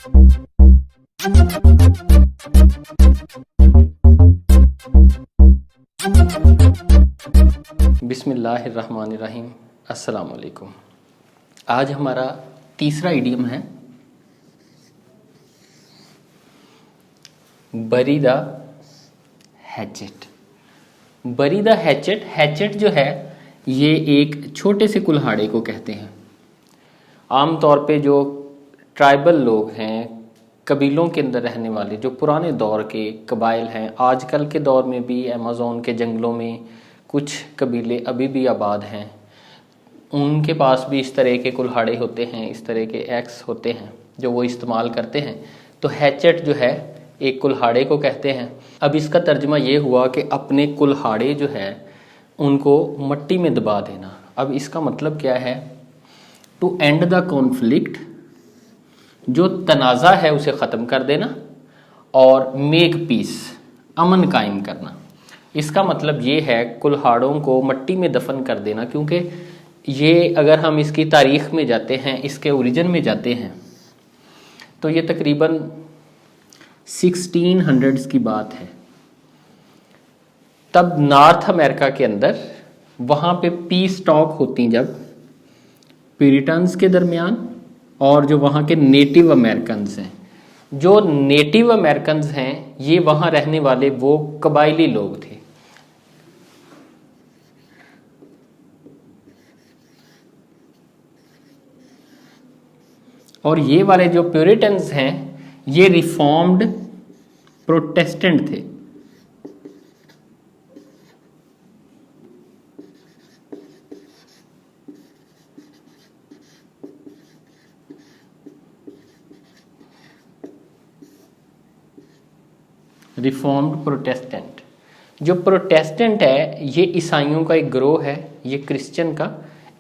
बिस्मिल्लाहिर्रहमानिर्रहीम। अस्सलाम वालेकुम। आज हमारा तीसरा इडियम है बरी द हैचेट। बरी द हैचेट, हैचेट जो है ये एक छोटे से कुल्हाड़े को कहते हैं। आमतौर पे जो ट्राइबल लोग हैं, कबीलों के अंदर रहने वाले, जो पुराने दौर के कबाइल हैं, आजकल के दौर में भी अमेज़न के जंगलों में कुछ कबीले अभी भी आबाद हैं, उनके पास भी इस तरह के कुल्हाड़े होते हैं, इस तरह के एक्स होते हैं जो वो इस्तेमाल करते हैं। तो हैचेट जो है एक कुल्हाड़े को कहते हैं। अब इसका तर्जमा ये हुआ कि अपने कुल्हाड़े जो है उनको मट्टी में दबा देना। अब इसका मतलब क्या है? टू एंड द कॉन्फ्लिक्ट, जो तनाज़ा है उसे ख़त्म कर देना, और मेक पीस, अमन कायम करना। इसका मतलब ये है कुल्हाड़ों को मट्टी में दफन कर देना, क्योंकि ये अगर हम इसकी तारीख़ में जाते हैं, इसके ओरिजिन में जाते हैं, तो ये तकरीबन 1600s की बात है। तब नॉर्थ अमेरिका के अंदर वहाँ पे पीस टॉक होती, जब प्यूरिटन्स के दरमियान और जो वहाँ के नेटिव अमेरिकन्स हैं। जो नेटिव अमेरिकन्स हैं ये वहाँ रहने वाले वो कबायली लोग थे। और ये वाले जो प्यूरिटन्स हैं ये रिफॉर्म्ड प्रोटेस्टेंट थे। रिफॉर्म्ड प्रोटेस्टेंट, जो प्रोटेस्टेंट है ये ईसाइयों का एक ग्रोह है, ये क्रिश्चियन का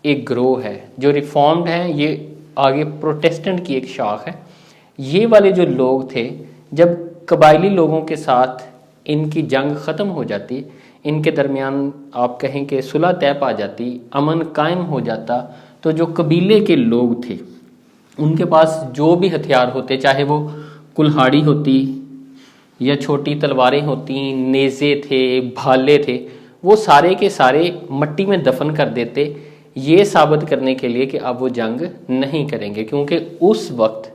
एक ग्रोह है। जो रिफॉर्म्ड है ये आगे प्रोटेस्टेंट की एक शाख है। ये वाले जो लोग थे, जब कबायली लोगों के साथ इनकी जंग ख़त्म हो जाती, इनके दरमियान आप कहें कि सुलह तय पा जाती, अमन कायम हो जाता, तो जो कबीले के लोग थे उनके पास जो भी हथियार होते, चाहे वो कुल्हाड़ी होती या छोटी तलवारें होती, नेज़े थे, भाले थे, वो सारे के सारे मट्टी में दफन कर देते, ये साबित करने के लिए कि अब वो जंग नहीं करेंगे। क्योंकि उस वक्त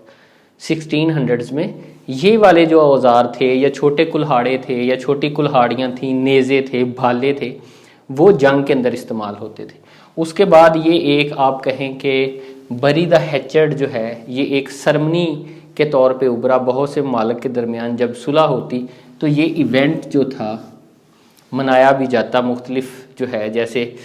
1600s में ये वाले जो औजार थे, या छोटे कुल्हाड़े थे, या छोटी कुल्हाड़ियाँ थीं, नेज़े थे, भाले थे, वो जंग के अंदर इस्तेमाल होते थे। उसके बाद ये एक आप कहें कि बरी द हैचेट जो है ये एक सरमनी के तौर पे उभरा। बहुत से मालिक के दरमियान जब सुलह होती तो ये इवेंट जो था मनाया भी जाता। मुख्तलिफ जो है, जैसे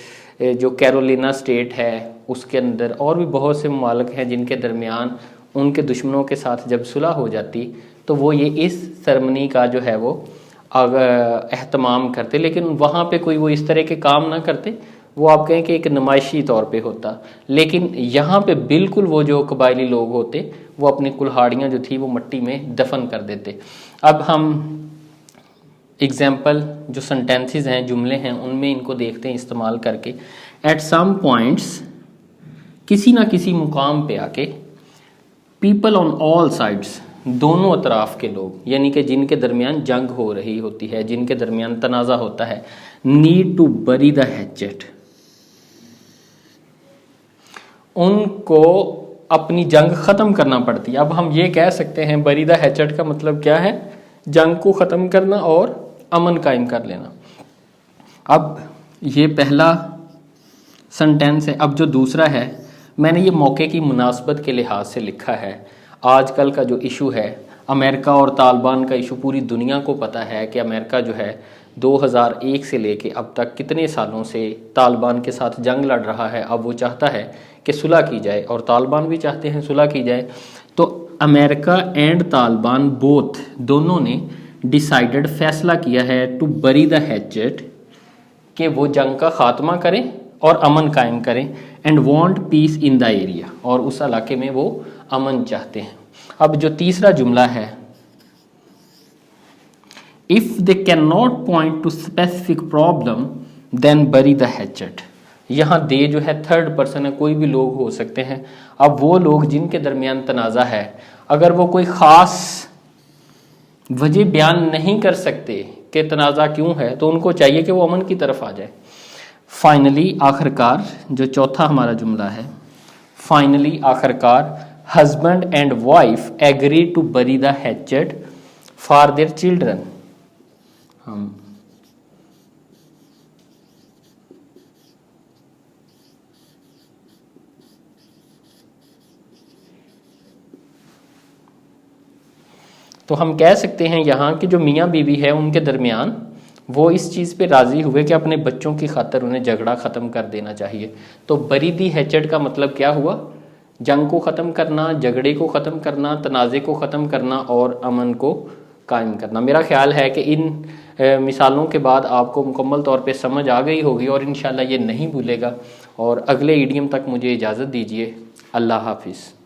जो कैरोलिना स्टेट है उसके अंदर और भी बहुत से मालिक हैं जिनके दरमियान उनके दुश्मनों के साथ जब सुलह हो जाती तो वो ये इस सरमनी का जो है वो एहतमाम करते। लेकिन वहाँ पे कोई वो इस तरह के काम ना करते, वो आप कहें कि एक नुमाइशी तौर पे होता। लेकिन यहाँ पे बिल्कुल वो जो कबायली लोग होते वो अपनी कुल्हाड़ियाँ जो थी वो मट्टी में दफन कर देते। अब हम एग्जाम्पल जो सेंटेंसेस हैं, जुमले हैं, उनमें इनको देखते हैं इस्तेमाल करके। एट सम पॉइंट्स, किसी ना किसी मुकाम पे आके, पीपल ऑन ऑल साइड्स, दोनों अतराफ के लोग, यानी कि जिनके दरमियान जंग हो रही होती है, जिनके दरमियान तनाज़ा होता है, need to bury the hatchet, उनको अपनी जंग ख़त्म करना पड़ती है। अब हम ये कह सकते हैं बरी द हैचेट का मतलब क्या है? जंग को ख़त्म करना और अमन कायम कर लेना। अब ये पहला सेंटेंस है। अब जो दूसरा है, मैंने ये मौके की मुनासबत के लिहाज से लिखा है। आजकल का जो इशू है अमेरिका और तालिबान का इशू, पूरी दुनिया को पता है कि अमेरिका जो है 2001 से लेके अब तक कितने सालों से तालिबान के साथ जंग लड़ रहा है। अब वो चाहता है कि सुलह की जाए और तालिबान भी चाहते हैं सुलह की जाए। तो अमेरिका एंड तालिबान बोथ, दोनों ने डिसाइडेड, फैसला किया है टू बरी द हैचेट, कि वो जंग का खात्मा करें और अमन कायम करें, and want piece in the area, और उस इलाके में वो अमन चाहते हैं। अब जो तीसरा जुमला है, if they can not point to specific problem then bury the hatchet. यहाँ दे जो है थर्ड पर्सन है, कोई भी लोग हो सकते हैं। अब वो लोग जिनके दरमियान तनाज़ा है, अगर वो कोई ख़ास वजह बयान नहीं कर सकते कि तनाज़ा क्यों है, तो उनको चाहिए कि वो अमन की तरफ आ जाए। फाइनली आखिरकार जो चौथा हमारा जुमला है, फाइनली आखिरकार husband and wife agree to bury the hatchet for their children. हम तो हम कह सकते हैं यहाँ कि जो मियाँ बीवी है उनके दरमियान वो इस चीज़ पे राज़ी हुए कि अपने बच्चों की खातर उन्हें झगड़ा ख़त्म कर देना चाहिए। तो बरी दी हैचेट का मतलब क्या हुआ? जंग को ख़त्म करना, झगड़े को ख़त्म करना, तनाज़े को ख़त्म करना और अमन को कायम करना। मेरा ख्याल है कि इन मिसालों के बाद आपको मुकम्मल तौर पे समझ आ गई होगी और इंशाल्लाह ये नहीं भूलेगा। और अगले ईडियम तक मुझे इजाज़त दीजिए। अल्लाह हाफिज़।